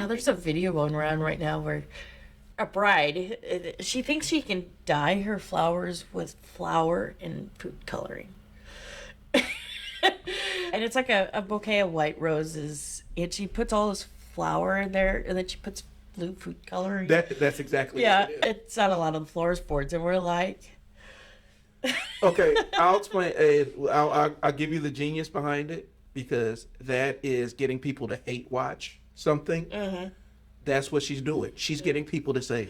Yeah, there's a video going around right now where a bride, she thinks she can dye her flowers with flour and food coloring. And it's like a bouquet of white roses, and she puts all this flour in there, and then she puts blue food coloring. That's exactly Yeah, what it is. it's on a lot of the florist boards, and we're like... Okay, I'll explain. I'll give you the genius behind it, because that is getting people to hate watch something. Uh-huh. That's what she's doing. She's getting people to say,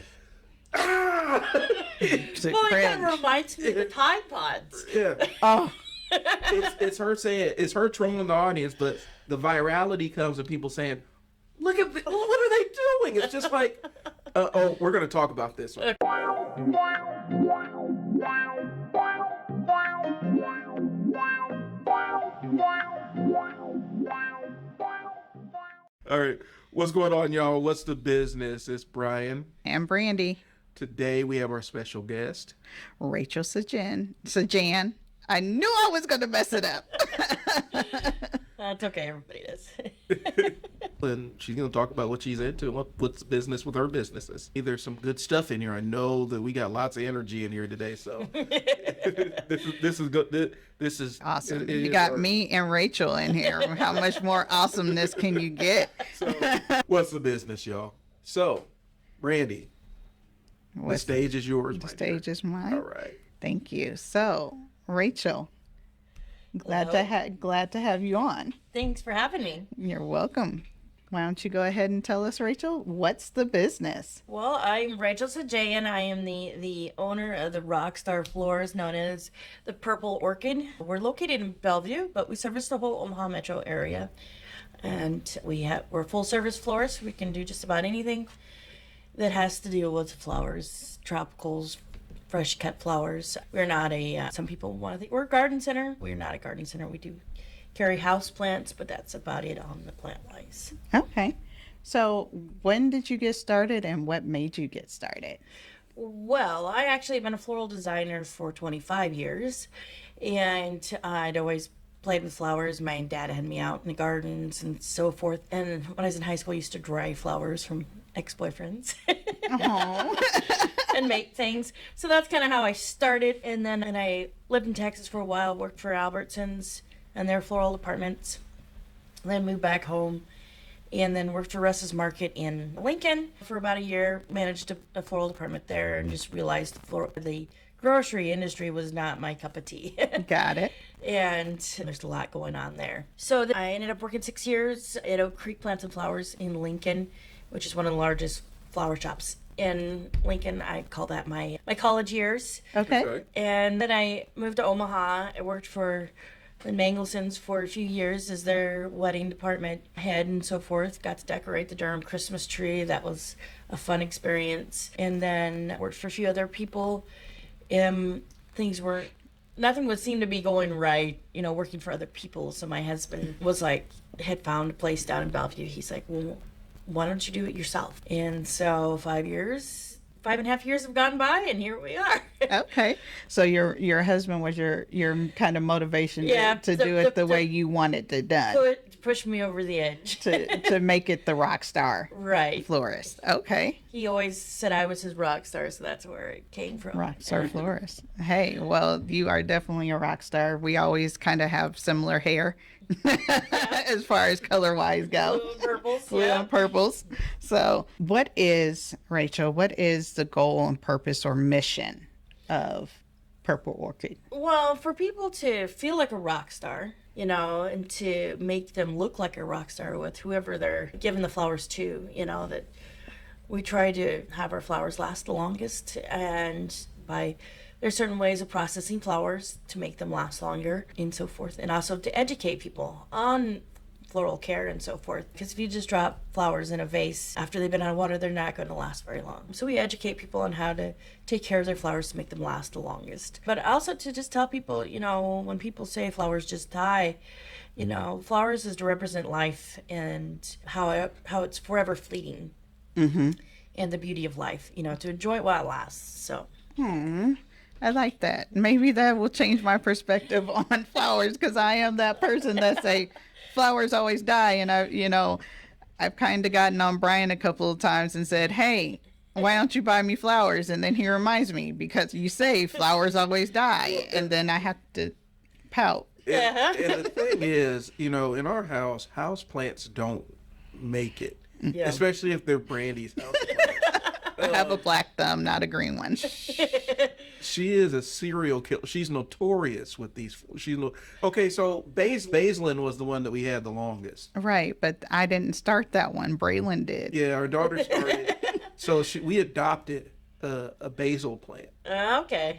ah! Well, it kind of reminds me of the Tide Pods. Yeah. Oh, It's her saying, it's her trolling the audience, but the virality comes of people saying, look at, what are they doing? It's just like, oh, we're going to talk about this one. All right. What's going on, y'all? What's the business? It's Brian. and Brandy, Today we have our special guest. Rachael Sjn. I knew I was going to mess it up. That's okay, everybody does. And she's going to talk about what she's into, what's the business with her businesses. There's some good stuff in here. I know that we got lots of energy in here today, so this is good. This is Awesome. You got me and Rachael in here. How much more awesomeness can you get? So, what's the business, y'all? So, Brandy, the stage is yours. The stage is mine. All right. Thank you. So, Rachael, glad to have you on. Thanks for having me. You're welcome. Why don't you go ahead and tell us, Rachael, what's the business? Well, I'm Rachael Sjn. I am the owner of the RockStar Flowers, known as the Purple Orchid. We're located in Bellevue, but we service the whole Omaha metro area. And we're full service florists. We can do just about anything that has to deal with flowers, tropicals, fresh cut flowers. We're not some people want to think we're a garden center. We're not a garden center. We do carry house plants, but that's about it on the plant wise. Okay. So, when did you get started and what made you get started? Well, I actually have been a floral designer for 25 years, and I'd always played with flowers. My dad had me out in the gardens and so forth. And when I was in high school, I used to dry flowers from ex-boyfriends and make things. So that's kind of how I started. And I lived in Texas for a while, worked for Albertsons and their floral departments. Then moved back home and then worked for Russ's Market in Lincoln for about a year. Managed a floral department there and just realized the grocery industry was not my cup of tea. Got it. And there's a lot going on there. So I ended up working 6 years at Oak Creek Plants and Flowers in Lincoln, which is one of the largest flower shops in Lincoln. I call that my college years. Okay. And then I moved to Omaha. I worked for the Mangelsons for a few years as their wedding department head and so forth. Got to decorate the Durham Christmas tree. That was a fun experience. And then worked for a few other people. Nothing would seem to be going right, working for other people. So my husband had found a place down in Bellevue. He's like, well, why don't you do it yourself? And so 5.5 years have gone by, and here we are. Okay. So your husband was your kind of motivation to do it the way you want it to done. Push me over the edge. to make it the rock star right florist. Okay. He always said I was his rock star, so that's where it came from. Rock star florist. Hey, well, you are definitely a rock star. We always kind of have similar hair as far as color wise go. Blue and purples. Blue and purples. So Rachael, what is the goal and purpose or mission of Purple Orchid? Well, for people to feel like a rock star, and to make them look like a rock star with whoever they're giving the flowers to, that we try to have our flowers last the longest, and there's certain ways of processing flowers to make them last longer and so forth, and also to educate people on floral care and so forth, because if you just drop flowers in a vase after they've been out of water, they're not going to last very long. So we educate people on how to take care of their flowers to make them last the longest, but also to just tell people, when people say flowers just die, flowers is to represent life and how it's forever fleeting. Mm-hmm. And the beauty of life, to enjoy it while it lasts. So I like that. Maybe that will change my perspective on flowers, because I am that person that say flowers always die, and I've kind of gotten on Brian a couple of times and said, hey, why don't you buy me flowers? And then he reminds me, because you say flowers always die. And then I have to pout. And the thing is, in our house plants don't make it, especially if they're Brandy's house plants. I have a black thumb, not a green one. She is a serial killer. She's notorious with these. Okay, so Baselin was the one that we had the longest. Right, but I didn't start that one. Braylon did. Yeah, our daughter started. So we adopted a basil plant. Okay.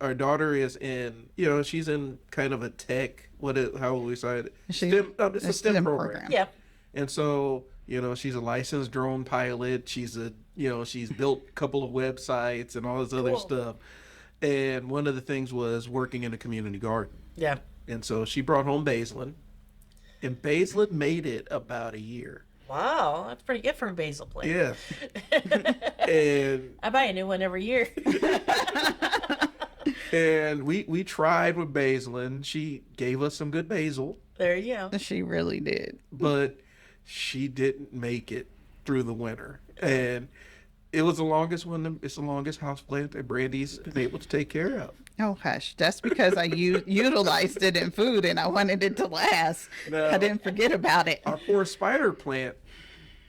Our daughter is in, she's in kind of a tech, how will we say it? It's a STEM program. Yeah. And so, she's a licensed drone pilot. She's built a couple of websites and all this other stuff. And one of the things was working in a community garden. Yeah. And so she brought home Baselin, and Baselin made it about a year. Wow, that's pretty good for a basil plant. Yeah. And I buy a new one every year. and we tried with Baselin. She gave us some good basil. There you go. She really did. But she didn't make it through the winter. And it was the longest one. It's the longest houseplant that Brandy's been able to take care of. Oh, hush. That's because I utilized it in food and I wanted it to last. No. I didn't forget about it. Our poor spider plant.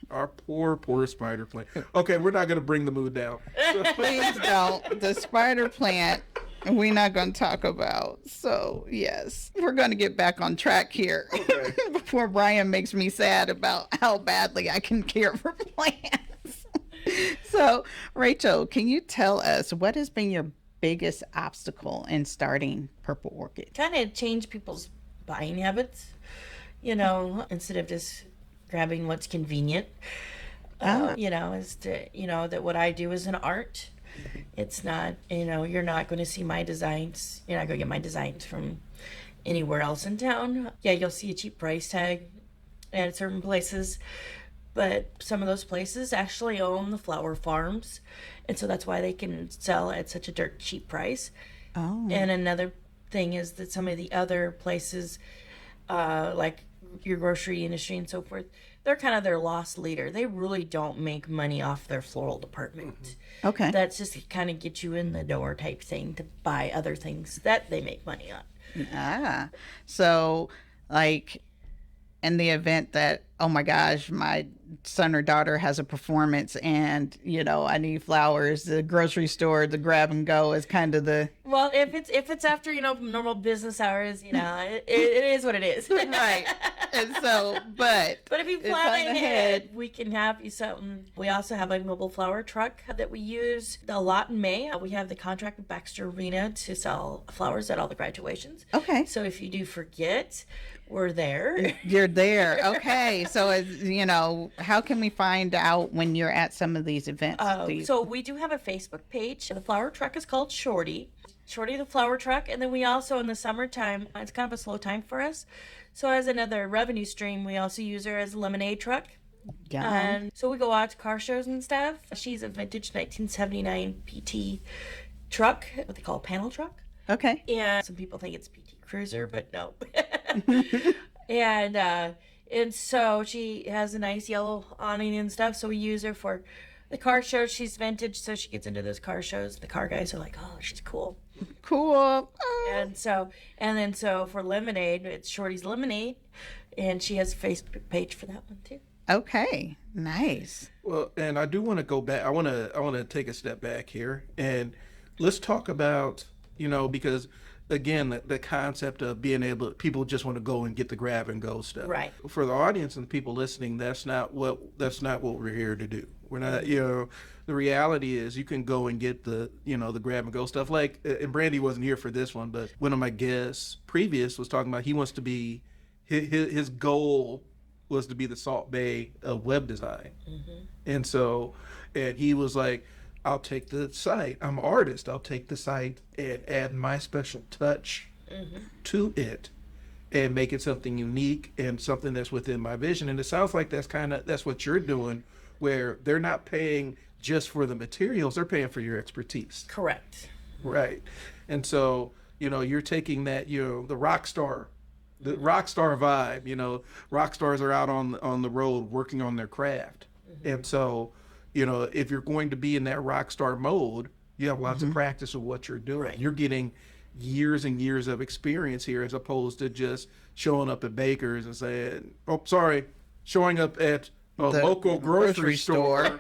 Our poor spider plant. Okay, we're not going to bring the mood down. Please don't. The spider plant, we're not going to talk about. So, yes, we're going to get back on track here before Brian makes me sad about how badly I can care for plants. So, Rachael, can you tell us what has been your biggest obstacle in starting Purple Orchid? Kind of change people's buying habits, instead of just grabbing what's convenient. Is to, that what I do is an art. It's not, you're not going to see my designs. You're not going to get my designs from anywhere else in town. Yeah, you'll see a cheap price tag at certain places, but some of those places actually own the flower farms, and so that's why they can sell at such a dirt cheap price. Oh. And another thing is that some of the other places, like your grocery industry and so forth, they're kind of their lost leader. They really don't make money off their floral department. Okay. That's just to kind of get you in the door type thing to buy other things that they make money on. Ah, so like in the event that, oh my gosh, my son or daughter has a performance and, I need flowers, the grocery store, the grab and go is kind of the... Well, if it's after, normal business hours, it is what it is. Right. And so, but if you plan ahead, we can have you something. We also have a mobile flower truck that we use a lot in May. We have the contract with Baxter Arena to sell flowers at all the graduations. Okay. So if you do forget, we're there. You're there. Okay. So, how can we find out when you're at some of these events? So we do have a Facebook page. The flower truck is called Shorty the flower truck. And then we also, in the summertime, it's kind of a slow time for us. So as another revenue stream, we also use her as a lemonade truck. Yeah. And so we go out to car shows and stuff. She's a vintage 1979 PT truck, what they call a panel truck. Okay. And some people think it's PT Cruiser, but no. And so she has a nice yellow awning and stuff. So we use her for the car shows. She's vintage, so she gets into those car shows. The car guys are like, oh, she's cool. Cool. And then for Lemonade, it's Shorty's Lemonade, and she has a Facebook page for that one too. Okay, nice. Well, and I do want to go back. I want to take a step back here, and let's talk about, because again, the concept of being able, people just want to go and get the grab and go stuff. Right. For the audience and the people listening, that's not what we're here to do. We're not, the reality is you can go and get the grab and go stuff. Like, and Brandy wasn't here for this one, but one of my guests previous was talking about he wants to be, his goal was to be the Salt Bae of web design. Mm-hmm. And he was like, I'll take the site. I'm an artist. I'll take the site and add my special touch to it and make it something unique and something that's within my vision. And it sounds like that's what you're doing, where they're not paying just for the materials, they're paying for your expertise. Correct. Right. And so, you're taking that, the RockStar the rock star vibe. You know, rock stars are out on the road working on their craft, and so, you know, if you're going to be in that rock star mode, you have lots of practice of what you're doing. Right. You're getting years and years of experience here, as opposed to just showing up at Baker's and saying, "Oh, sorry," showing up at a The local grocery store. store.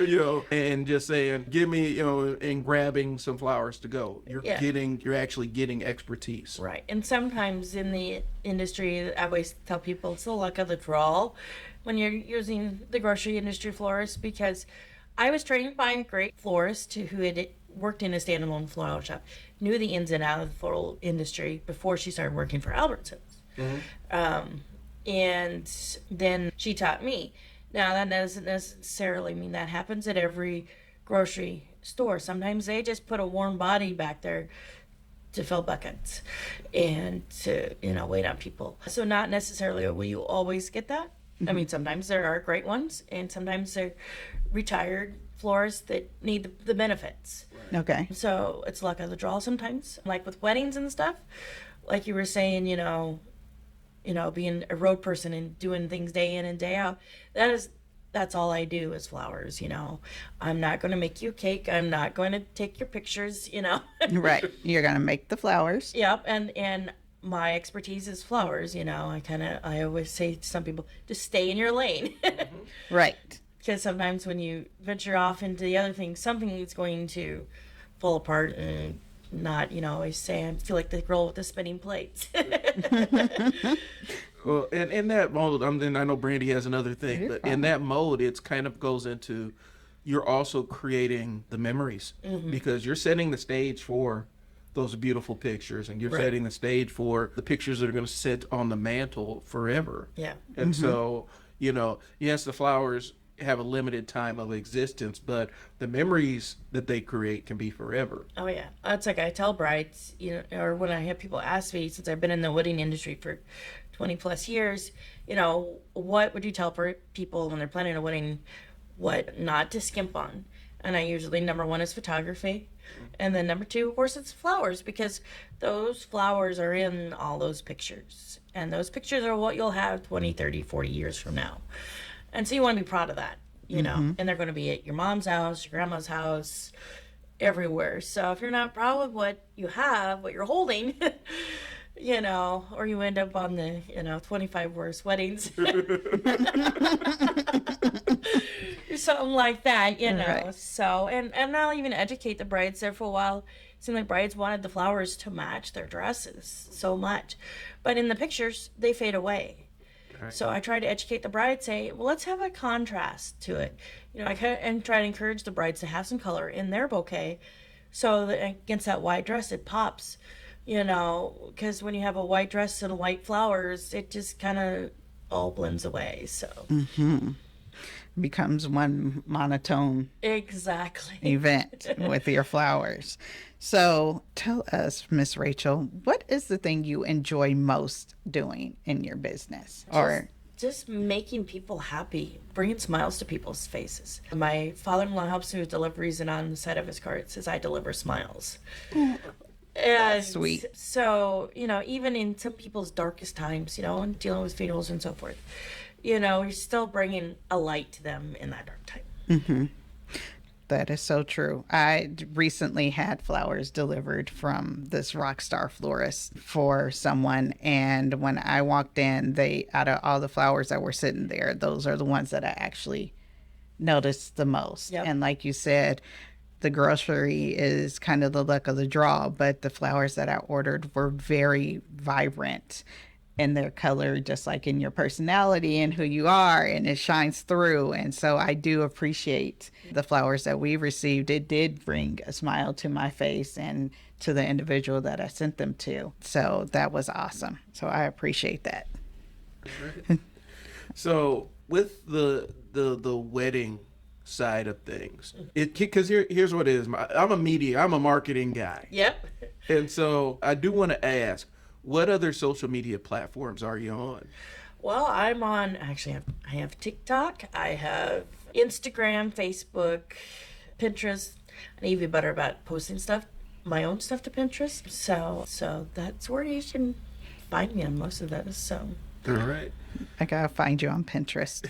You know, and just saying, "Give me," you know, and grabbing some flowers to go. You're actually getting expertise. Right. And sometimes in the industry, I always tell people it's the luck of the draw when you're using the grocery industry florist, because I was trained by a great florist who had worked in a standalone floral shop, knew the ins and outs of the floral industry before she started working for Albertsons. And then she taught me. Now, that doesn't necessarily mean that happens at every grocery store. Sometimes they just put a warm body back there to fill buckets and to, you know, wait on people. So not necessarily will you always get that. I mean, sometimes there are great ones, and sometimes they're retired florists that need the benefits. Okay. So it's luck of the draw sometimes. Like with weddings and stuff, like you were saying, you know, being a road person and doing things day in and day out, that's all I do is flowers, you know. I'm not going to make you a cake. I'm not going to take your pictures, you know. Right. You're going to make the flowers. Yep. And my expertise is flowers, you know. I always say to some people, just stay in your lane. Right. Because sometimes when you venture off into the other things, something is going to fall apart and not, you know, I always say I feel like the girl with the spinning plates. Well, and in that mode, and I know Brandy has another thing, but in that mode, it's kind of goes into, you're also creating the memories, because you're setting the stage for those beautiful pictures, and you're setting the stage for the pictures that are going to sit on the mantle forever. Yeah. And so, you know, yes, the flowers have a limited time of existence, but the memories that they create can be forever. Oh yeah, that's like I tell brides, you know, or when I have people ask me, since I've been in the wedding industry for 20 plus years, you know, what would you tell people when they're planning a wedding, what not to skimp on? And I usually, number one is photography, and then number two, of course, it's flowers, because those flowers are in all those pictures, and those pictures are what you'll have 20, 30, 40 years from now. And so you want to be proud of that, you know, and they're going to be at your mom's house, your grandma's house, everywhere. So if you're not proud of what you have, what you're holding, you know, or you end up on the, you know, 25 worst weddings or something like that, you know. Right. So, and I'll even educate the brides there for a while. It seemed like brides wanted the flowers to match their dresses so much. But in the pictures, they fade away. Right. So I try to educate the bride, say, well, let's have a contrast to it. You know, and try to encourage the brides to have some color in their bouquet, so that against that white dress, it pops. You know, because when you have a white dress and white flowers, it just kind of all blends away. So Becomes one monotone exactly. event with your flowers. So tell us, Miss Rachael, what is the thing you enjoy most doing in your business? Just making people happy, bringing smiles to people's faces. My father-in-law helps me with deliveries, and on the side of his card it says, "I deliver smiles." And sweet. So, you know, even in some people's darkest times, you know, and dealing with funerals and so forth, you know, you're still bringing a light to them in that dark time. That is so true. I recently had flowers delivered from this RockStar florist for someone, and when I walked in, out of all the flowers that were sitting there, those are the ones that I actually noticed the most. Yep. And like you said, the grocery is kind of the luck of the draw, but the flowers that I ordered were very vibrant in their color, just like in your personality and who you are, and it shines through. And so I do appreciate the flowers that we received. It did bring a smile to my face and to the individual that I sent them to. So that was awesome. So I appreciate that. So with the wedding side of things, because here's what it is. I'm a marketing guy. Yep. And so I do want to ask, what other social media platforms are you on? Well, I'm on, actually, I have TikTok, I have Instagram, Facebook, Pinterest. I need to be better about posting stuff. my own stuff to Pinterest. So that's where you can find me on most of those. So. All right. I gotta find you on Pinterest.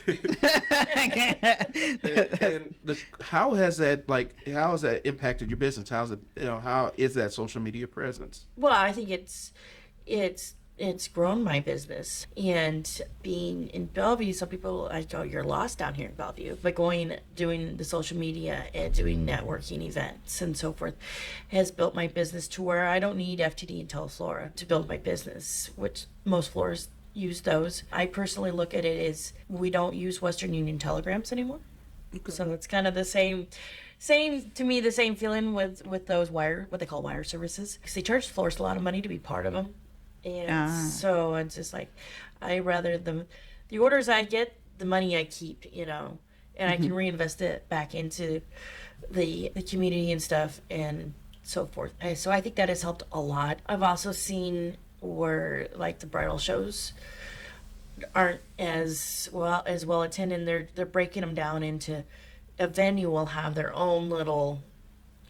How has that impacted your business? How is that social media presence? Well, I think it's grown my business. And being in Bellevue, some people, I know you're lost down here in Bellevue, but doing the social media and doing networking events and so forth has built my business to where I don't need FTD and Teleflora to build my business, which most florists use those. I personally look at it as we don't use Western Union telegrams anymore. Okay. So it's kind of the same to me, the same feeling with those what they call wire services, because they charge florists a lot of money to be part of them. And so it's just like, I rather the orders I get, the money I keep, and I can reinvest it back into the community and stuff and so forth. So I think that has helped a lot. I've also seen where like the bridal shows aren't as well attended. They're breaking them down into a venue will have their own little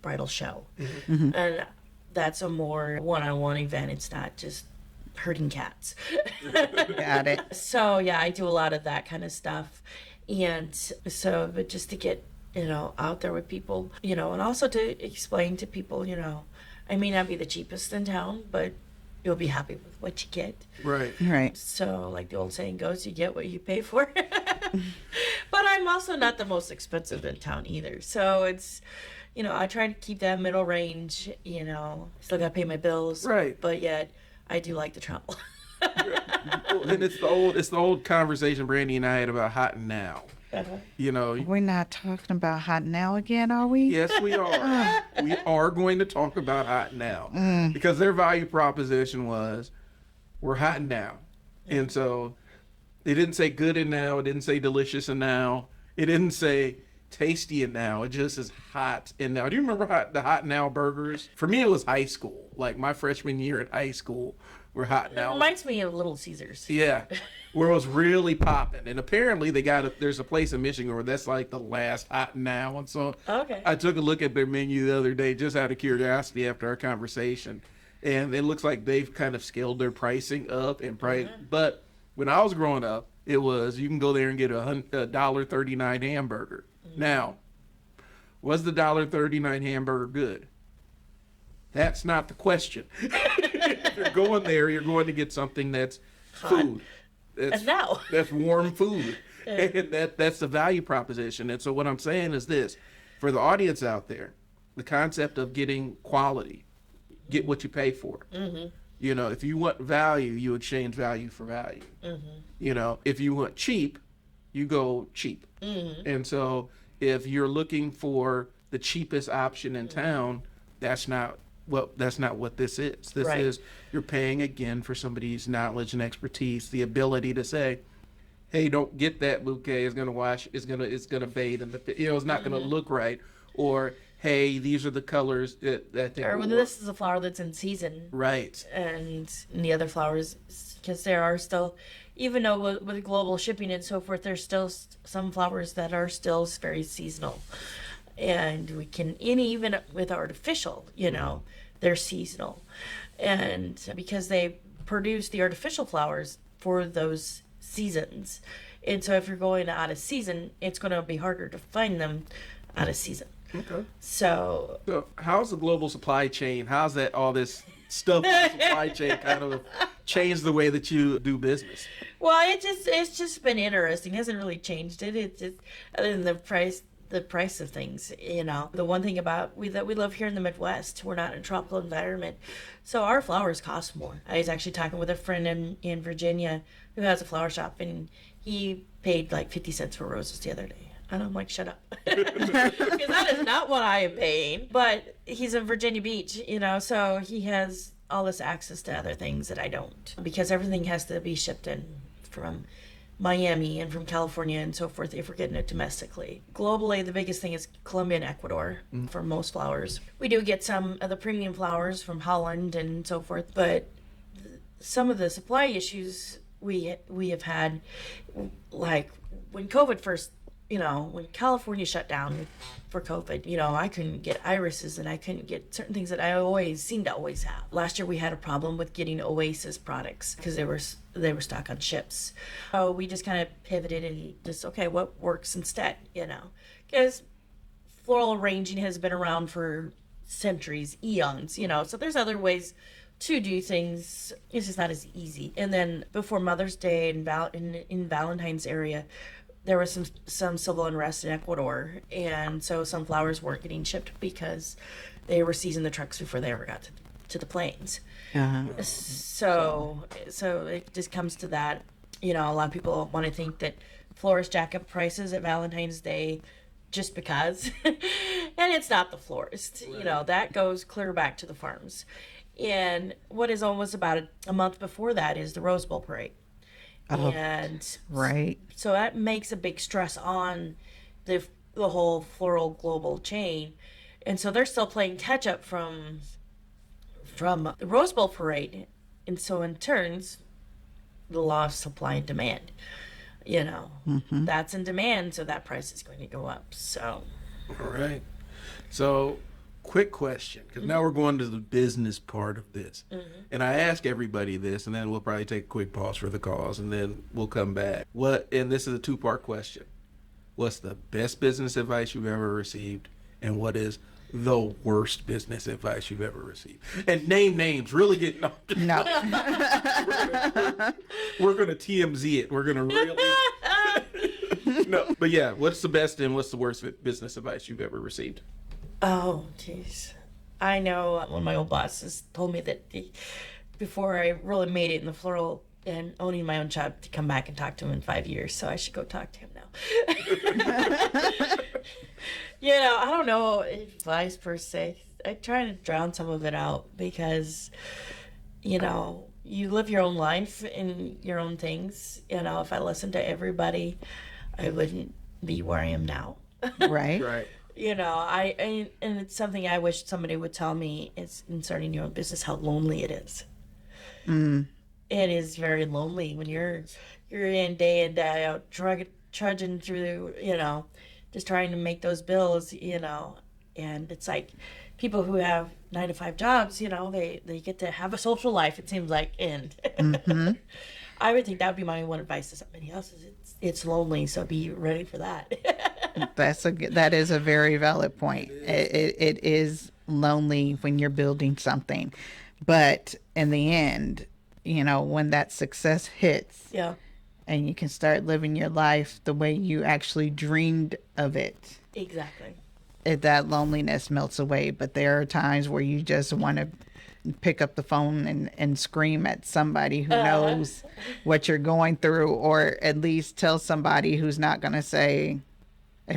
bridal show, and that's a more one-on-one event. It's not just herding cats. Got it. So yeah, I do a lot of that kind of stuff, and so but just to get out there with people, and also to explain to people, I may not be the cheapest in town, but you'll be happy with what you get. Right. So like the old saying goes, you get what you pay for. But I'm also not the most expensive in town either. So it's, I try to keep that middle range, still got to pay my bills. Right. But yet I do like to travel. And it's the old conversation Brandy and I had about hot and now. We're not talking about hot now again, are we? Yes, we are. We are going to talk about hot now because their value proposition was we're hot now. And so it didn't say good and now. It didn't say delicious and now. It didn't say tasty and now. It just is hot and now. Do you remember the hot now burgers? For me, it was high school. Like my freshman year at high school, we're hot now. It reminds me of Little Caesars. Yeah. Where it was really popping. And apparently there's a place in Michigan where that's like the last hot now. And so I took a look at their menu the other day just out of curiosity after our conversation. And it looks like they've kind of scaled their pricing up and But when I was growing up, it was you can go there and get a $1.39 hamburger. Now, was the $1.39 hamburger good? That's not the question. If you're going there, you're going to get something that's food. That's warm food. And that's the value proposition. And so what I'm saying is this. For the audience out there, the concept of getting quality, get what you pay for. If you want value, you exchange value for value. If you want cheap, you go cheap. And so if you're looking for the cheapest option in town, that's not what this is. This is you're paying again for somebody's knowledge and expertise, the ability to say, hey, don't get that bouquet. It's gonna fade, and it's not gonna look right. Or hey, these are the colors that this is a flower that's in season, right? And the other flowers, because there are still, even though with global shipping and so forth, there's still some flowers that are still very seasonal, and even with artificial, they're seasonal, and because they produce the artificial flowers for those seasons, and so if you're going out of season, it's going to be harder to find them out of season. Okay. So how's the global supply chain? How's that all this stuff in the supply chain kind of changed the way that you do business? Well, it's just been interesting. It hasn't really changed it. It's just other than the price of things. The one thing about that we live here in the Midwest, we're not in a tropical environment, so our flowers cost more. I was actually talking with a friend in Virginia who has a flower shop, and he paid like 50 cents for roses the other day. And I'm like, shut up. Because that is not what I am paying. But he's in Virginia Beach, so he has all this access to other things that I don't. Because everything has to be shipped in from Miami and from California and so forth if we're getting it domestically. Globally, the biggest thing is Colombia and Ecuador for most flowers. We do get some of the premium flowers from Holland and so forth, but some of the supply issues we have had, like when COVID first when California shut down for COVID, I couldn't get irises and I couldn't get certain things that I always seemed to always have. Last year we had a problem with getting Oasis products because they were stuck on ships. So we just kind of pivoted and just, okay, what works instead, because floral arranging has been around for centuries, eons, so there's other ways to do things. It's just not as easy. And then before Mother's Day in Valentine's area, there was some civil unrest in Ecuador, and so some flowers weren't getting shipped because they were seizing the trucks before they ever got to the planes. Uh-huh. So it just comes to that. A lot of people want to think that florists jack up prices at Valentine's Day just because, and it's not the florist. Right. That goes clear back to the farms. And what is almost about a month before that is the Rose Bowl Parade. Oh, And right. so that makes a big stress on the whole floral global chain. And so they're still playing catch up from the Rose Bowl Parade. And so in turns, the law of supply and demand, that's in demand. So that price is going to go up. So. All right. So quick question, because now we're going to the business part of this. And I ask everybody this, and then we'll probably take a quick pause for the calls, and then we'll come back. And this is a two-part question. What's the best business advice you've ever received, and what is the worst business advice you've ever received? And name names. Really get no. We're gonna TMZ it. We're gonna really. No, but yeah. What's the best and what's the worst business advice you've ever received? Oh, jeez. I know one of my old bosses told me that before I really made it in the floral and owning my own shop, to come back and talk to him in 5 years. So I should go talk to him now. I don't know advice per se. I try to drown some of it out because, you live your own life and your own things. If I listened to everybody, I wouldn't be where I am now. Right. Right. And it's something I wish somebody would tell me is in starting your own business, how lonely it is. It is very lonely when you're in day in, day out, trudging through, just trying to make those bills, and it's like people who have 9-to-5 jobs, they get to have a social life, it seems like, and I would think that would be my one advice to somebody else is it's lonely, so be ready for that. That is a very valid point. It is lonely when you're building something, but in the end, when that success hits, Yeah, and you can start living your life the way you actually dreamed of it, exactly. That loneliness melts away. But there are times where you just want to pick up the phone and scream at somebody who knows what you're going through, or at least tell somebody who's not going to say,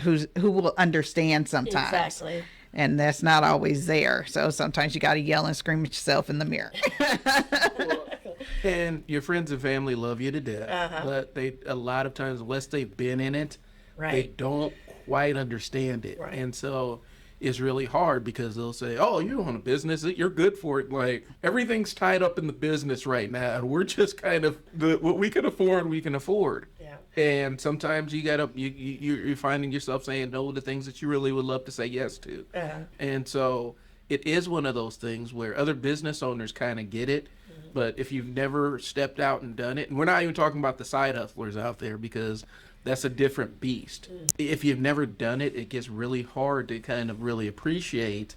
who will understand sometimes. Exactly. And that's not always there. So sometimes you got to yell and scream at yourself in the mirror. And your friends and family love you to death, but a lot of times, unless they've been in it, they don't quite understand it. Right. And so it's really hard because they'll say, oh, you own a business, you're good for it. Like, everything's tied up in the business right now, and we're just kind of, what we can afford, we can afford. Yeah. And sometimes you're finding yourself saying no to things that you really would love to say yes to. And so it is one of those things where other business owners kind of get it, but if you've never stepped out and done it, and we're not even talking about the side hustlers out there because that's a different beast. If you've never done it, it gets really hard to kind of really appreciate,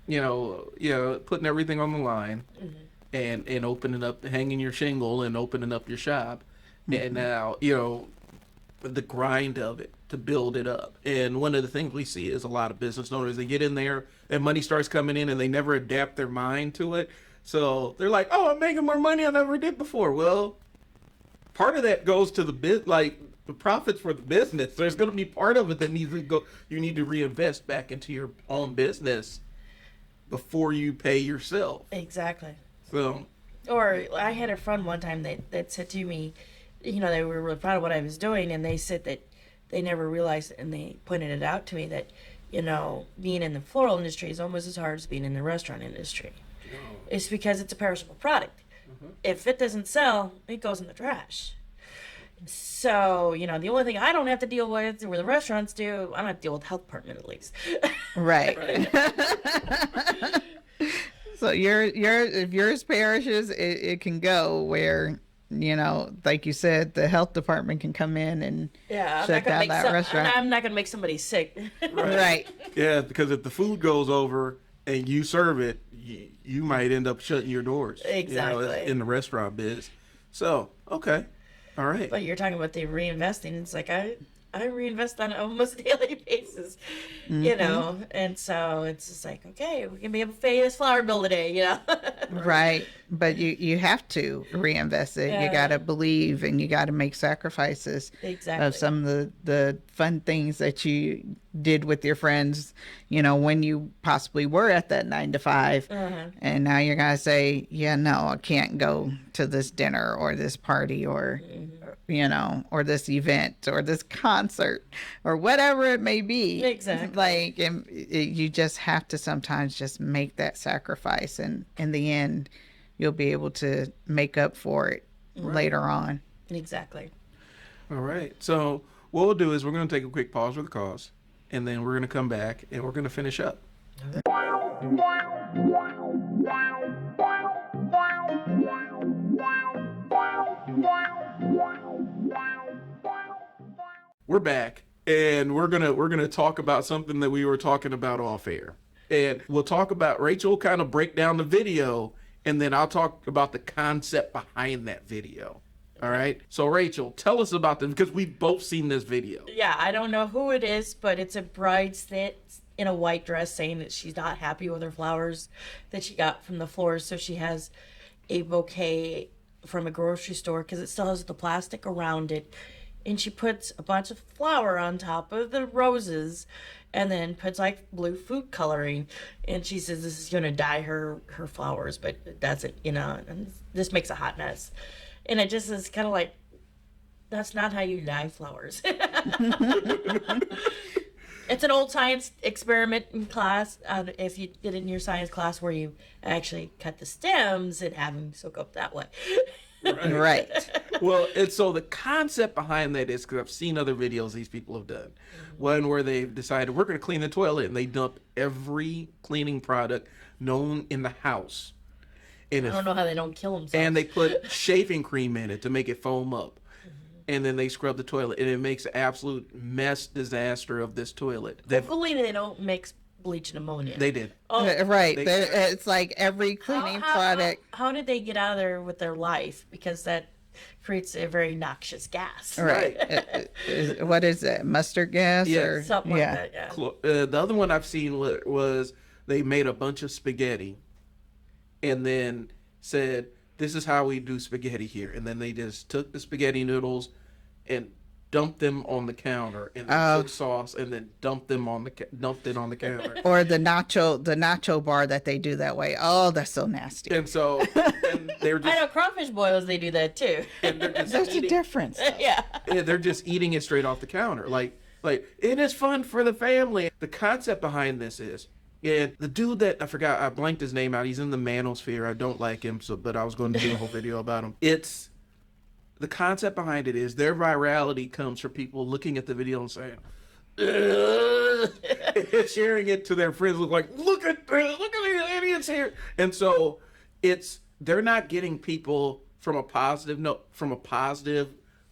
putting everything on the line and opening up, hanging your shingle and opening up your shop. And now, the grind of it to build it up. And one of the things we see is a lot of business owners, they get in there and money starts coming in and they never adapt their mind to it. So they're like, oh, I'm making more money than I ever did before. Well, part of that goes to the profits for the business. There's going to be part of it that needs to go. You need to reinvest back into your own business before you pay yourself. Exactly. So, or I had a friend one time that said to me, they were really proud of what I was doing, and they said that they never realized, and they pointed it out to me that, being in the floral industry is almost as hard as being in the restaurant industry. It's because it's a perishable product. If it doesn't sell, it goes in the trash. So, the only thing I don't have to deal with, or the restaurants do, I don't have to deal with the health department at least. Right. So if yours perishes, it can go where, like you said, the health department can come in and shut down that restaurant. I'm not going to make somebody sick. Right. Yeah, because if the food goes over and you serve it, you might end up shutting your doors. Exactly. In the restaurant biz. So, okay. All right. But you're talking about the reinvesting. It's like I reinvest on almost a daily basis, and so it's just like, okay, we're gonna be able to pay this flower bill today, Right. But you have to reinvest it. You got to believe, and you got to make sacrifices of some of the fun things that you did with your friends, when you possibly were at that 9 to 5. And now you're going to say, yeah, no, I can't go to this dinner or this party or, or this event or this concert or whatever it may be. Exactly. Like, you just have to sometimes just make that sacrifice. And in the end, you'll be able to make up for it later on. Exactly. All right. So what we'll do is we're going to take a quick pause for the cause, and then we're going to come back and we're going to finish up. We're back, and we're gonna talk about something that we were talking about off air, and we'll talk about Rachael kind of break down the video, and then I'll talk about the concept behind that video. All right. So Rachael, tell us about this, because we've both seen this video. Yeah, I don't know who it is, but it's a bride that's in a white dress saying that she's not happy with her flowers that she got from the florist. So she has a bouquet from a grocery store because it still has the plastic around it. And she puts a bunch of flour on top of the roses and then puts like blue food coloring. And she says this is going to dye her flowers, but it doesn't, and this makes a hot mess. And it just is kind of like, that's not how you dye flowers. It's an old science experiment in class. If you did it in your science class where you actually cut the stems and have them soak up that way. Right. Well, and so the concept behind that is, because I've seen other videos these people have done, one where they've decided we're going to clean the toilet, and they dump every cleaning product known in the house. And I don't know how they don't kill themselves. And they put shaving cream in it to make it foam up. And then they scrub the toilet, and it makes an absolute mess disaster of this toilet. Hopefully they don't mix bleach and ammonia. They did. Oh, right. It's like every cleaning product. How did they get out of there with their life? Because that creates a very noxious gas. Right. What is it? Mustard gas? Yeah. Or something like that, yeah. The other one I've seen was they made a bunch of spaghetti and then said, this is how we do spaghetti here. And then they just took the spaghetti noodles and dumped them on the counter, and took sauce and then dumped it on the counter. Or the nacho bar that they do that way. Oh, that's so nasty. And so they're just, I know crawfish boils, they do that too. And they're just There's a difference. Yeah. They're just eating it straight off the counter. Like it is fun for the family. The concept behind this is, and the dude that I forgot, I blanked his name out. He's in the manosphere. I don't like him, but I was going to do a whole video about him. The concept behind it is their virality comes from people looking at the video and saying, and sharing it to their friends, look at these idiots here. And so they're not getting people from a positive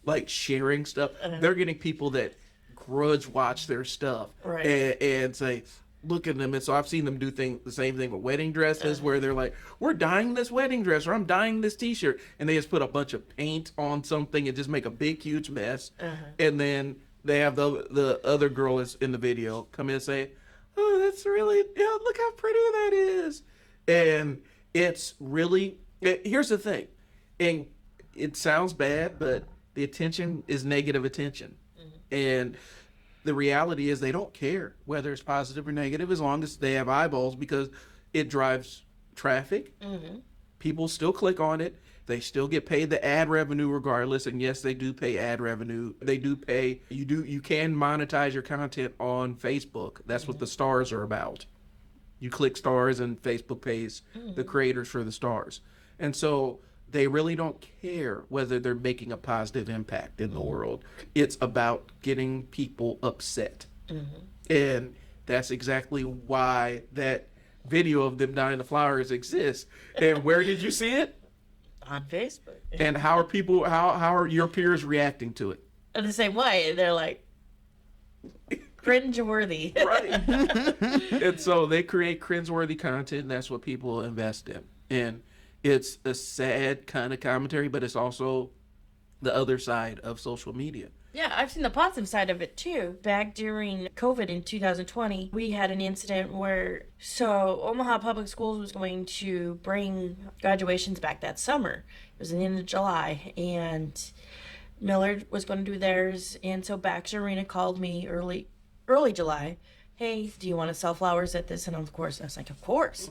like sharing stuff. They're getting people that grudge watch their stuff, right, and say, look at them. And so I've seen them do the same thing with wedding dresses, where they're like, we're dyeing this wedding dress, or I'm dyeing this t-shirt, and they just put a bunch of paint on something and just make a big huge mess. And then they have the other girl is in the video come in and say, oh, that's really, look how pretty that is. And it's really, here's the thing, and it sounds bad, but the attention is negative attention. And the reality is they don't care whether it's positive or negative, as long as they have eyeballs, because it drives traffic. People still click on it. They still get paid the ad revenue regardless. And yes, they do pay ad revenue. They do pay. You can monetize your content on Facebook. That's what the stars are about. You click stars and Facebook pays the creators for the stars. And so they really don't care whether they're making a positive impact in the world. It's about getting people upset. And that's exactly why that video of them dying the flowers exists. And where did you see it? On Facebook. And how are your peers reacting to it? In the same way, they're like, cringe-worthy. Right. And so they create cringe-worthy content, and that's what people invest in. And it's a sad kind of commentary, but it's also the other side of social media. Yeah, I've seen the positive side of it too. Back during COVID in 2020, we had an incident where, Omaha Public Schools was going to bring graduations back that summer. It was in the end of July, and Millard was going to do theirs. And so Baxter Arena called me early July. Hey, do you want to sell flowers at this? And of course, I was like, of course.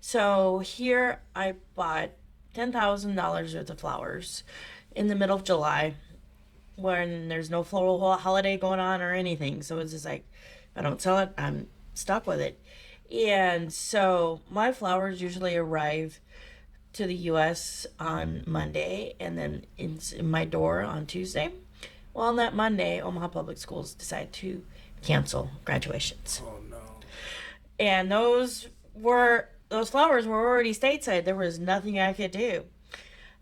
So here I bought $10,000 worth of flowers in the middle of July, when there's no floral holiday going on or anything. So it's just like, if I don't sell it, I'm stuck with it. And so my flowers usually arrive to the U.S. on Monday and then in my door on Tuesday. Well, on that Monday, Omaha Public Schools decided to cancel graduations. Oh, no. And those flowers were already stateside. There was nothing I could do.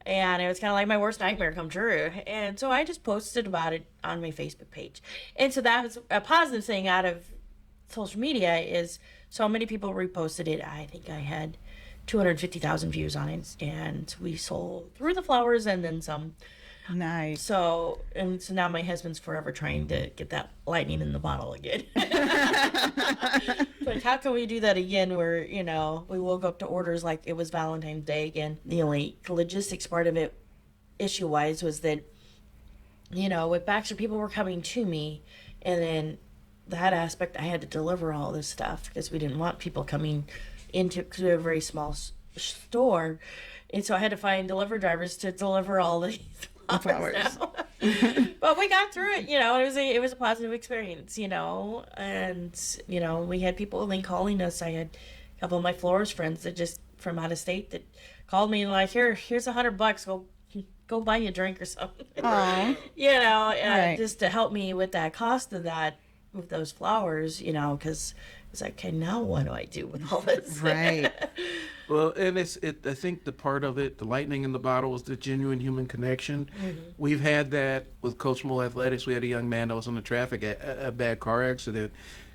And it was kind of like my worst nightmare come true. And so I just posted about it on my Facebook page. And so that was a positive thing out of social media, is so many people reposted it. I think I had 250,000 views on it. And we sold through the flowers and then some. Nice. So now my husband's forever trying to get that lightning in the bottle again. Like, how can we do that again where, we woke up to orders like it was Valentine's Day again? The only logistics part of it, issue-wise, was that, with Baxter, people were coming to me, and then that aspect, I had to deliver all this stuff because we didn't want people coming into a very small store. And so I had to find delivery drivers to deliver all these flowers. But we got through it. It was a positive experience. And we had people then calling us. I had a couple of my florist friends that just from out of state that called me and like, here's $100. Go buy you a drink or something. Aww. Right. Just to help me with that cost of that with those flowers. Because it's like, okay, now what do I do with all this? Right. Well, and I think the part of it, the lightning in the bottle, is the genuine human connection. We've had that with Coach Moore Athletics. We had a young man that was in the traffic at a bad car accident,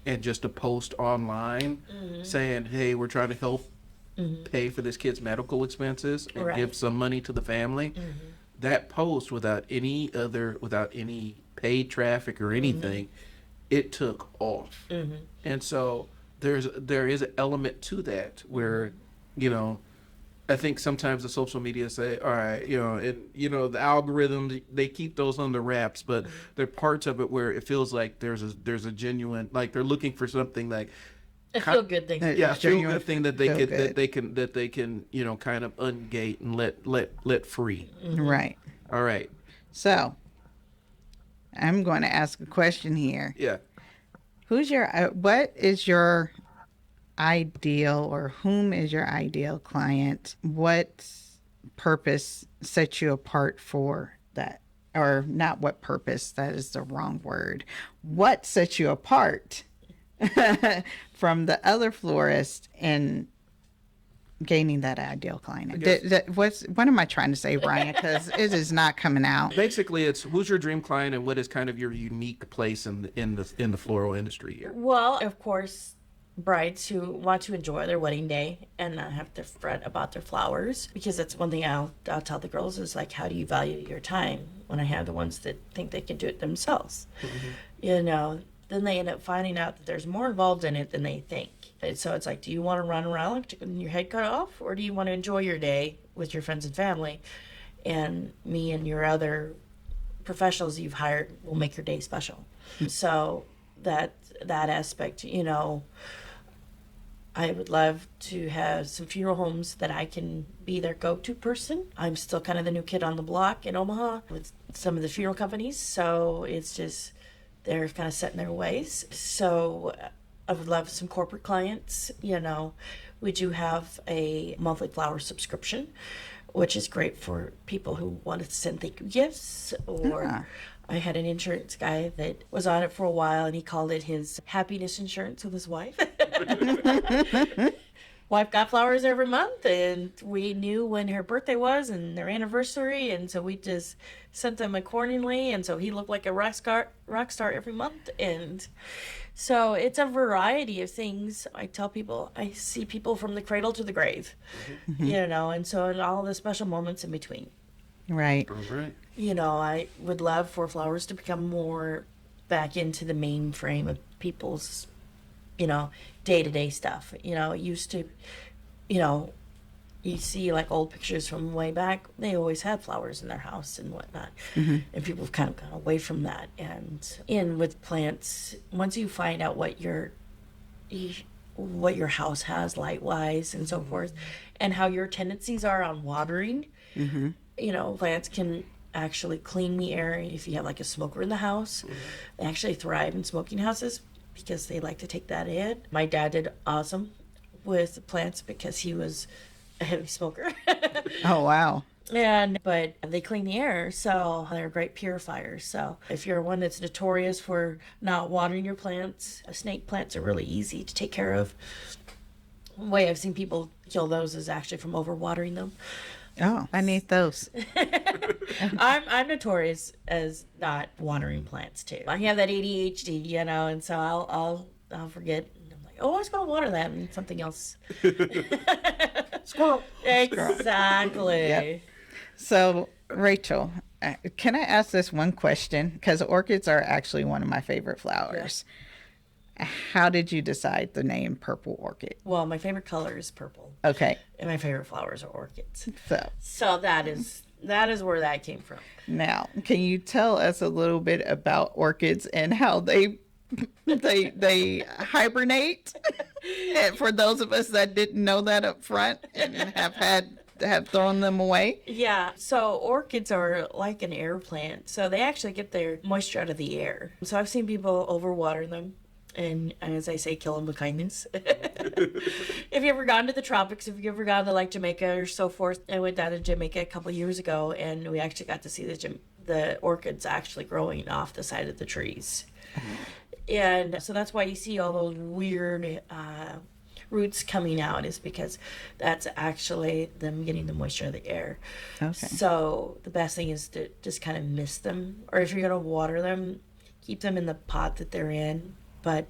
and just a post online saying, hey, we're trying to help pay for this kid's medical expenses and give some money to the family. That post, without any paid traffic or anything, it took off. And so there is an element to that where, I think sometimes the social media say, all right, the algorithm, they keep those under wraps, but there are parts of it where it feels like there's a genuine, like they're looking for something like a feel good thing. Yeah, a feel good thing that they can kind of ungate and let free. Right. All right. So I'm going to ask a question here. Yeah. What is your ideal, or whom is your ideal client? What purpose sets you apart for that? Or not what purpose, that is the wrong word. What sets you apart from the other florist in gaining that ideal client? What am I trying to say, Brian? Because it is not coming out. Basically, it's who's your dream client and what is kind of your unique place in the floral industry here. Well, of course, brides who want to enjoy their wedding day and not have to fret about their flowers, because that's one thing I'll tell the girls is like, how do you value your time? When I have the ones that think they can do it themselves, then they end up finding out that there's more involved in it than they think. And so it's like, do you want to run around like chicken, your head cut off, or do you want to enjoy your day with your friends and family? And me and your other professionals you've hired will make your day special. So that aspect, I would love to have some funeral homes that I can be their go-to person. I'm still kind of the new kid on the block in Omaha with some of the funeral companies, so it's just they're kind of set in their ways. So I would love some corporate clients. We do have a monthly flower subscription which is great for people who want to send thank you gifts. Or I had an insurance guy that was on it for a while, and he called it his happiness insurance with his wife. Wife got flowers every month, and we knew when her birthday was and their anniversary, and so we just sent them accordingly, and so he looked like a rock star every month. And so it's a variety of things. I tell people I see people from the cradle to the grave, and so in all the special moments in between. Right. All right. I would love for flowers to become more back into the mainframe of people's day-to-day stuff. It used to, you see like old pictures from way back, they always had flowers in their house and whatnot. And people have kind of gone away from that. And with plants, once you find out what your house has light-wise and so forth, and how your tendencies are on watering, plants can actually clean the air. If you have like a smoker in the house, they actually thrive in smoking houses because they like to take that in. My dad did awesome with plants because he was a heavy smoker. Oh, wow. But they clean the air, so they're great purifiers. So if you're one that's notorious for not watering your plants, snake plants are really easy to take care of. The way I've seen people kill those is actually from overwatering them. Oh, I need those. I'm notorious as not watering plants too. I have that ADHD, and so I'll forget. I'm like, oh, I was going to water that, and something else. Squirrel. Exactly. Yep. So, Rachel, can I ask this one question? Because orchids are actually one of my favorite flowers. How did you decide the name Purple Orchid? Well, my favorite color is purple. Okay. And my favorite flowers are orchids. So that is where that came from. Now, can you tell us a little bit about orchids and how they hibernate? And for those of us that didn't know that up front and have thrown them away. Yeah, so orchids are like an air plant. So they actually get their moisture out of the air. So I've seen people overwater them. And as I say, kill them with kindness. If you ever gone to the tropics, if you ever gone to like Jamaica or so forth, I went down to Jamaica a couple of years ago, and we actually got to see the orchids actually growing off the side of the trees. And so that's why you see all those weird roots coming out, is because that's actually them getting the moisture of the air. Okay. So the best thing is to just kind of mist them, or if you're going to water them, keep them in the pot that they're in, but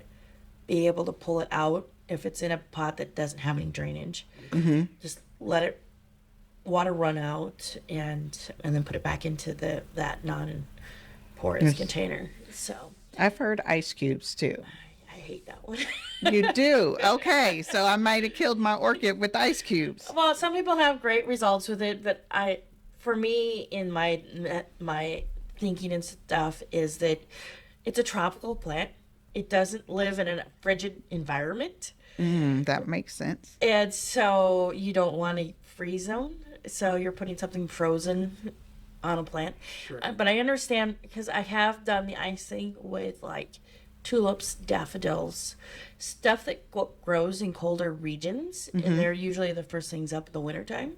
be able to pull it out if it's in a pot that doesn't have any drainage. Just let it water run out and then put it back into that non-porous container. So I've heard ice cubes too. I hate that one. You do? Okay, so I might have killed my orchid with ice cubes. Well, some people have great results with it, but for me, in my thinking and stuff, is that it's a tropical plant. It doesn't live in a frigid environment. That makes sense. And so you don't want a freeze zone. So you're putting something frozen on a plant. Sure. But I understand, because I have done the icing with like tulips, daffodils, stuff that grows in colder regions. And they're usually the first things up in the wintertime.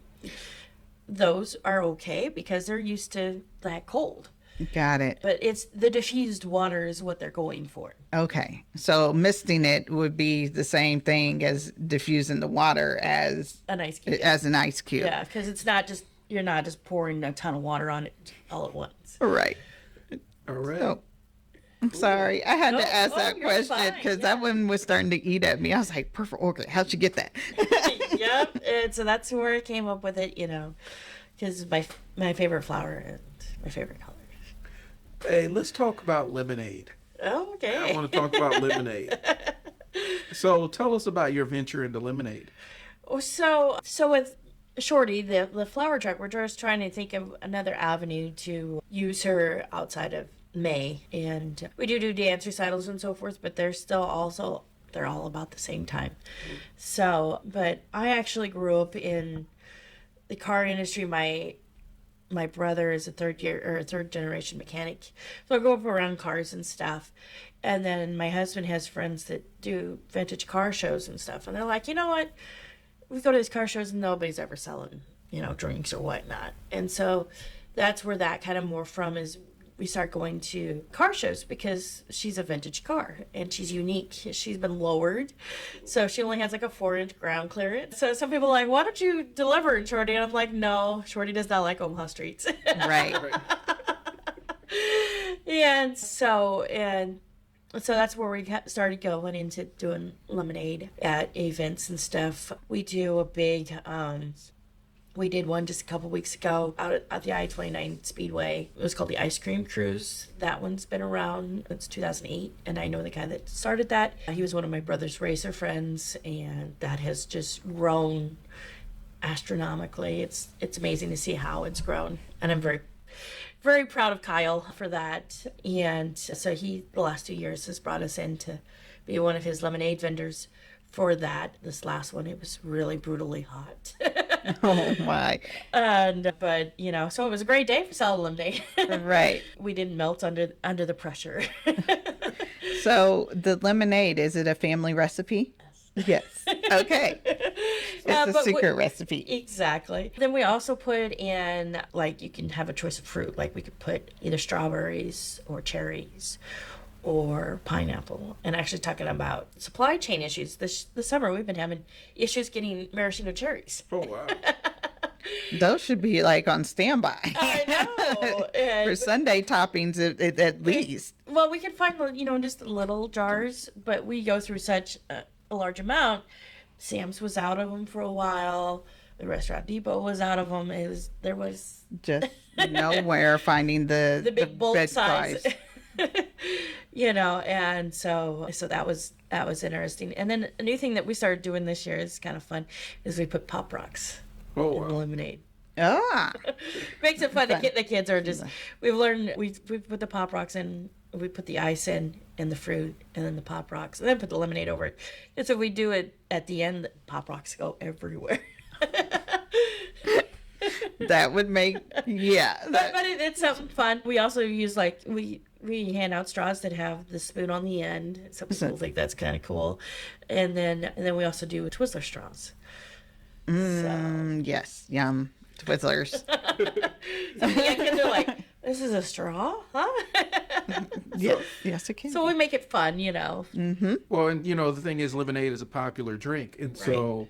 Those are okay because they're used to that cold. Got it. But it's the diffused water is what they're going for. Okay. So misting it would be the same thing as diffusing the water as an ice cube. Yeah, because it's not just, you're not just pouring a ton of water on it all at once. Right. All right. So, I'm sorry. I had to ask that question because that one was starting to eat at me. I was like, Purple Orchid, how'd you get that? Yep. And so that's where I came up with it, because my favorite flower and my favorite color. Hey, let's talk about lemonade. Oh, okay. I want to talk about lemonade. So tell us about your venture into lemonade. So with Shorty, the flower truck, we're just trying to think of another avenue to use her outside of May. And we do dance recitals and so forth, but they're all about the same time. So, but I actually grew up in the car industry. My brother is a third generation mechanic. So I grew up around cars and stuff. And then my husband has friends that do vintage car shows and stuff. And they're like, you know what? We go to these car shows and nobody's ever selling, drinks or whatnot. And so that's where that kind of morphed from, is we start going to car shows because she's a vintage car and she's unique. She's been lowered, so she only has like a 4-inch ground clearance. So some people are like, why don't you deliver it, Shorty? And I'm like, no, Shorty does not like Omaha streets. Right. And so that's where we started going into doing lemonade at events and stuff. We do a big, we did one just a couple weeks ago out at the I-29 Speedway. It was called the Ice Cream Cruise. That one's been around since 2008, and I know the guy that started that. He was one of my brother's racer friends, and that has just grown astronomically. It's amazing to see how it's grown, and I'm very, very proud of Kyle for that. And so he, the last 2 years, has brought us in to be one of his lemonade vendors for that. This last one, it was really brutally hot. Oh my. But so it was a great day for selling lemonade. Right. We didn't melt under the pressure. So the lemonade, is it a family recipe? Yes. Okay. It's a secret recipe. Exactly. Then we also put in, like, you can have a choice of fruit. Like, we could put either strawberries or cherries or pineapple. And actually, talking about supply chain issues, this summer we've been having issues getting maraschino cherries. Oh, wow. Those should be like on standby. I know. For Sunday toppings at least. Well, we can find, just little jars, but we go through such a large amount. Sam's was out of them for a while. The Restaurant Depot was out of them. There was just nowhere finding the big bulk bed size. size. And so that was interesting. And then a new thing that we started doing this year is kind of fun, is we put Pop Rocks in the lemonade. Ah. Makes it fun. The kids are just, we've learned, we put the Pop Rocks in, we put the ice in, and the fruit, and then the Pop Rocks, and then put the lemonade over it. And so we do it at the end, Pop Rocks go everywhere. That would make, But it's something fun. We also use, like, we hand out straws that have the spoon on the end. Some people think that's kind of cool. And then we also do Twizzler straws. Yes, yum. Twizzlers. Some of the young kids are like, this is a straw? Huh? Yes, it can. So we make it fun, Mm-hmm. Well, and the thing is, lemonade is a popular drink, and so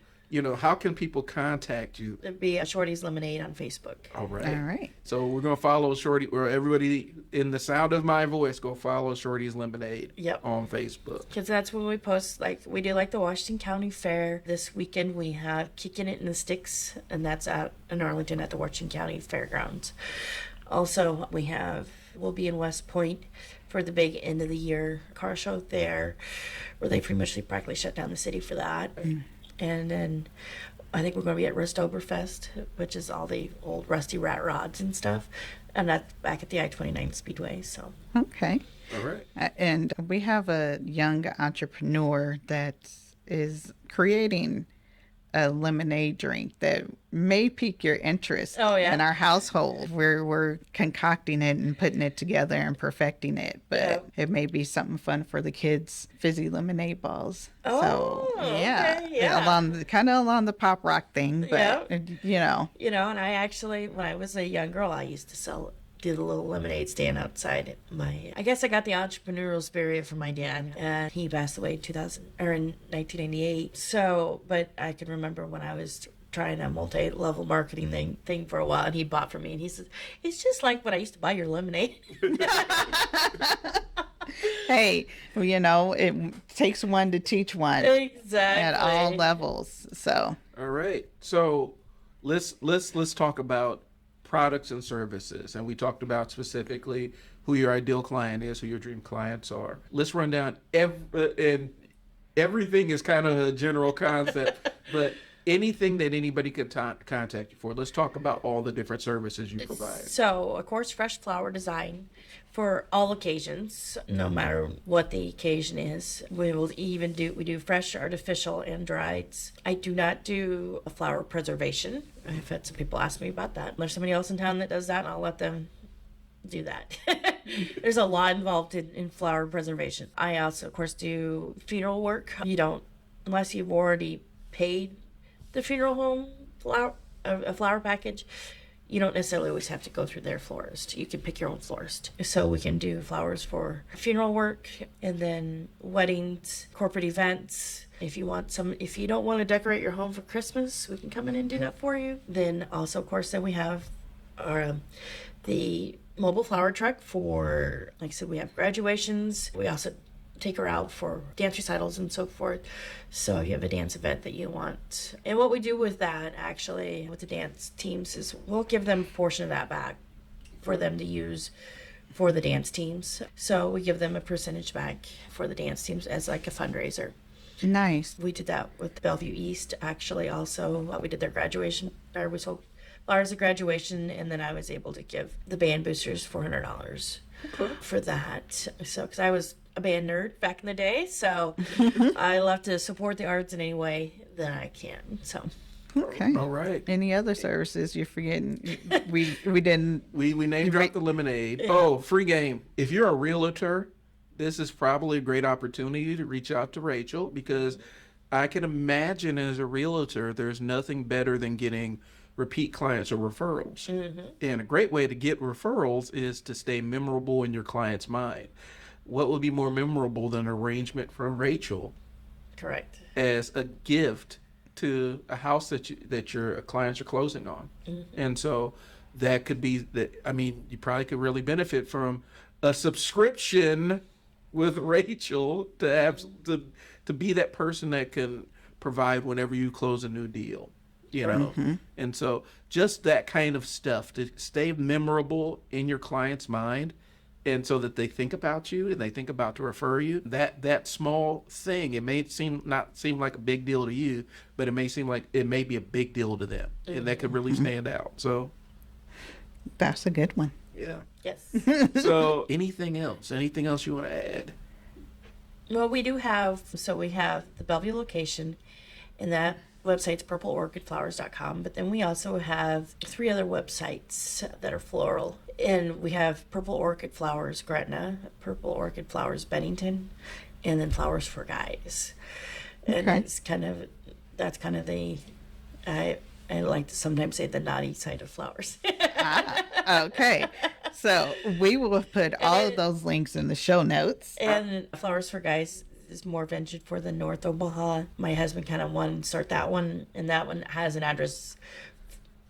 how can people contact you? It'd be a Shorty's Lemonade on Facebook. All right. All right. So we're gonna follow Shorty, or everybody in the sound of my voice, go follow Shorty's Lemonade. Yep. On Facebook. Because that's when we post, like, we do like the Washington County Fair. This weekend we have Kicking It in the Sticks, and that's out in Arlington at the Washington County Fairgrounds. Also, we'll be in West Point for the big end of the year car show there, where they pretty much practically shut down the city for that. And then I think we're going to be at Rustoberfest, which is all the old rusty rat rods and stuff. And that's back at the I-29 Speedway. So Okay. All right. And we have a young entrepreneur that is creating a lemonade drink that may pique your interest. Oh, yeah. In our household, we're concocting it and putting it together and perfecting it, but it may be something fun for the kids. Fizzy lemonade balls. Oh, okay, yeah. Along the pop rock thing, but and I actually, when I was a young girl, I used to do the little lemonade stand outside I guess I got the entrepreneurial spirit from my dad, and he passed away in 1998. So, but I can remember when I was trying a multi-level marketing thing for a while, and he bought from me, and he says, it's just like when I used to buy your lemonade. Hey, it takes one to teach one. Exactly. At all levels. So. All right. So let's talk about products and services, and we talked about specifically who your ideal client is, who your dream clients are. Let's run down and everything is kind of a general concept, but anything that anybody could contact you for. Let's talk about all the different services you provide. So, of course, fresh flower design for all occasions, no matter what the occasion is. We do fresh, artificial, and drieds. I do not do a flower preservation. I've had some people ask me about that. There's somebody else in town that does that, and I'll let them do that. There's a lot involved in flower preservation. I also, of course, do funeral work. You don't, unless you've already paid the funeral home a flower package, you don't necessarily always have to go through their florist. You can pick your own florist. So we can do flowers for funeral work and then weddings, corporate events. If you don't want to decorate your home for Christmas, we can come in and do that for you. Then also, of course, then we have the mobile flower truck for, like I said, we have graduations. We also take her out for dance recitals and so forth. So if you have a dance event that you want. And what we do with that, actually, with the dance teams, is we'll give them a portion of that back for them to use for the dance teams. So we give them a percentage back for the dance teams as like a fundraiser. Nice. We did that with Bellevue East, actually, also. We did their graduation. We sold flowers at graduation, and then I was able to give the band boosters $400 for that. So, because I was a band nerd back in the day, so I love to support the arts in any way that I can. So, okay, all right. Any other services you're forgetting? We didn't. We name dropped the lemonade. Oh, free game. If you're a realtor, this is probably a great opportunity to reach out to Rachael, because I can imagine as a realtor, there's nothing better than getting repeat clients or referrals. Mm-hmm. And a great way to get referrals is to stay memorable in your client's mind. What would be more memorable than an arrangement from Rachael? Correct. As a gift to a house that your clients are closing on. Mm-hmm. And so that could be you probably could really benefit from a subscription with Rachael to have to be that person that can provide whenever you close a new deal, you know. Mm-hmm. And so just that kind of stuff to stay memorable in your client's mind, and so that they think about you and they think about to refer you. That small thing, it may not seem like a big deal to you, but it may seem like it may be a big deal to them, mm-hmm. and that could really stand out. So that's a good one. Yeah. Yes. So anything else you want to add? Well, we have the Bellevue location, and that website's purpleorchidflowers.com, but then we also have 3 other websites that are floral. And we have Purple Orchid Flowers Gretna, Purple Orchid Flowers Bennington, and then Flowers for Guys. And that's kind of the, I like to sometimes say the naughty side of flowers. Okay. So we will put all of those links in the show notes. And Flowers for Guys is more ventured for the North Omaha. My husband kind of wanted to start that one, and that one has an address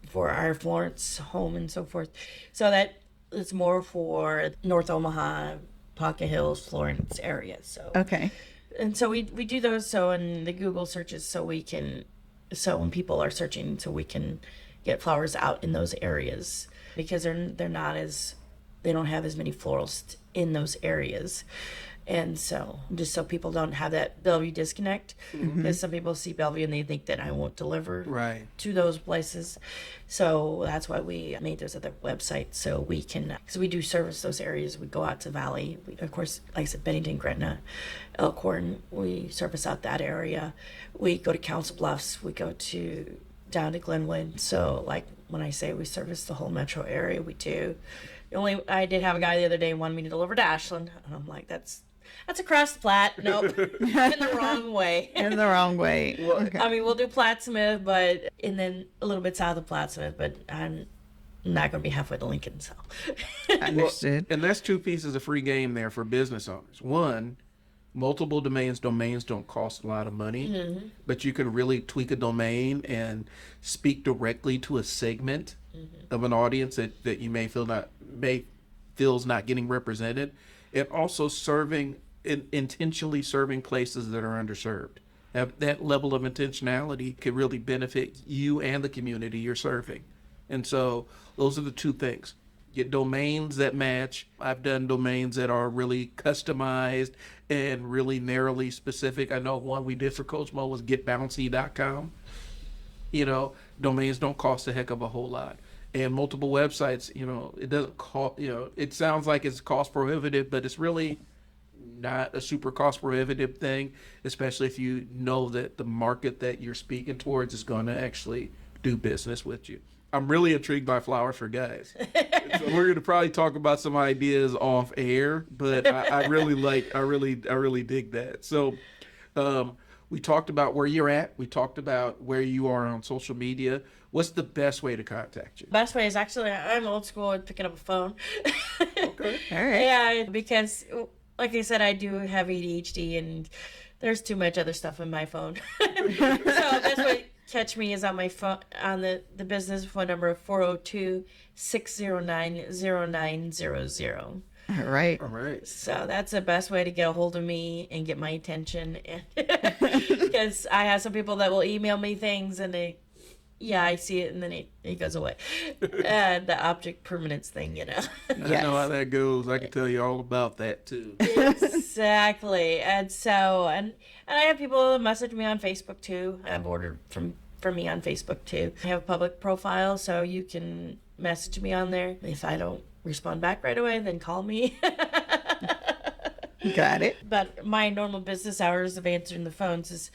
for our Florence home and so forth. So that it's more for North Omaha, Ponca Hills, Florence area. So okay. And so we do those so in the Google searches so when people are searching, so we can get flowers out in those areas, because they don't have as many florists in those areas. And so just so people don't have that Bellevue disconnect, because some people see Bellevue and they think that I won't deliver to those places. So that's why we made those other websites, so we can, because we do service those areas. We go out to Valley. We, of course, like I said, Bennington, Gretna, Elkhorn, we service out that area. We go to Council Bluffs. We go down to Glenwood. So like when I say we service the whole metro area, we do. I did have a guy the other day wanted me to deliver to Ashland, and I'm like, that's across the Platte. Nope. In the wrong way. In the wrong way. Okay. I mean, we'll do Plattsmouth, and then a little bit south of Plattsmouth, but I'm not going to be halfway to Lincoln, so. Understood. And that's 2 pieces of free game there for business owners. One, multiple domains don't cost a lot of money, but you can really tweak a domain and speak directly to a segment of an audience that you may feels not getting represented, and also intentionally serving places that are underserved. That level of intentionality could really benefit you and the community you're serving. And so those are the 2 things. Get domains that match. I've done domains that are really customized and really narrowly specific. I know one we did for Coach Mo was getbouncy.com. Domains don't cost a heck of a whole lot. And multiple websites, it doesn't cost, it sounds like it's cost prohibitive, but it's really not a super cost prohibitive thing, especially if you know that the market that you're speaking towards is going to actually do business with you. I'm really intrigued by Flowers for Guys. So we're going to probably talk about some ideas off air, but I really dig that. So We talked about where you're at. We talked about where you are on social media. What's the best way to contact you? Best way is actually, I'm old school with picking up a phone. Okay. All right. Yeah, because like I said, I do have ADHD and there's too much other stuff in my phone. So best way to catch me is on my phone, on the business phone number of 402-609-0900. All right. All right. So that's the best way to get a hold of me and get my attention. Because I have some people that will email me things and I see it and then it goes away. The object permanence thing, I know how that goes. I can tell you all about that too. Exactly. And so, and I have people message me on Facebook too. I've ordered from me on Facebook too. I have a public profile, so you can message me on there. If I don't respond back right away, then call me. Got it. But my normal business hours of answering the phones is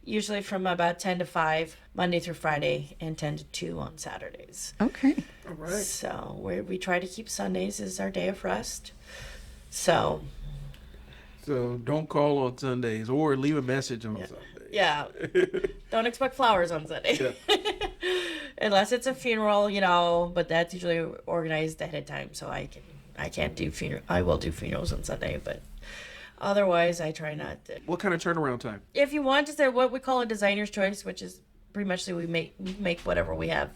usually from about 10 to 5, Monday through Friday, and 10 to 2 on Saturdays. Okay. All right. So we try to keep Sundays as our day of rest. So don't call on Sundays or leave a message on Sundays. yeah, don't expect flowers on Sunday. Yeah. Unless it's a funeral, but that's usually organized ahead of time, so I can't do funeral. I will do funerals on Sunday, but otherwise I try not to. What kind of turnaround time? If you want to say what we call a designer's choice, which is pretty much we make whatever we have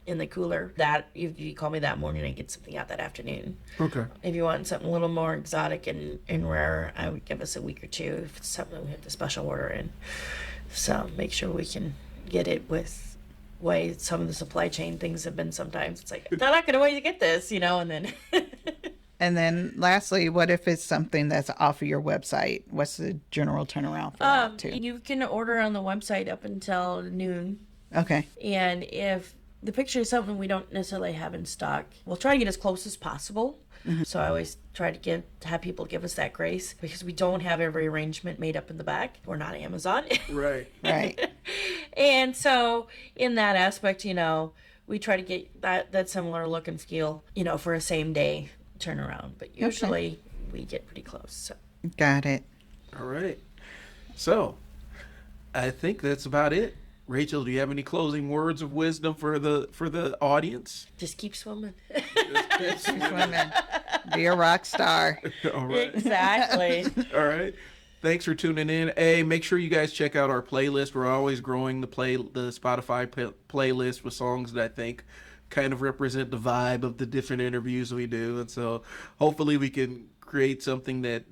in the cooler. That if you call me that morning, I get something out that afternoon. Okay. If you want something a little more exotic and rare, I would give us a week or two if it's something we have to special order in. So make sure we can get it with way some of the supply chain things have been sometimes. It's like, they're not going to wait to get this, and then. And then lastly, what if it's something that's off of your website? What's the general turnaround for that too? You can order on the website up until noon. Okay. And if the picture is something we don't necessarily have in stock, we'll try to get as close as possible. Mm-hmm. So I always try to have people give us that grace because we don't have every arrangement made up in the back. We're not Amazon. Right. Right. And so in that aspect, we try to get that similar look and feel, for a same day turnaround. But usually we get pretty close. So. Got it. All right. So I think that's about it. Rachel, do you have any closing words of wisdom for the audience? Just keep swimming. Keep swimming. Be a rock star. All right. Exactly. All right. Thanks for tuning in. Hey, make sure you guys check out our playlist. We're always growing the Spotify playlist with songs that I think kind of represent the vibe of the different interviews we do. And so hopefully we can create something that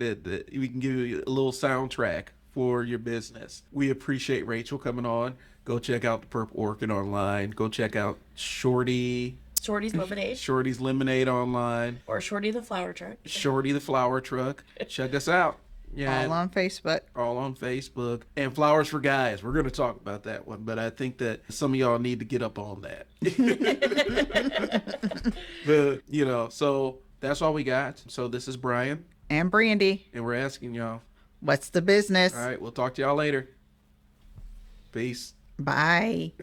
we can give you a little soundtrack for your business. We appreciate Rachael coming on. Go check out the Purple Orchid online. Go check out Shorty's Lemonade online. Or Shorty the Flower Truck. Shorty the Flower Truck. Check us out. Yeah. All on Facebook. All on Facebook. And Flowers for Guys. We're going to talk about that one, but I think that some of y'all need to get up on that. So that's all we got. So this is Brian. And Brandy. And we're asking y'all, what's the business? All right. We'll talk to y'all later. Peace. Bye.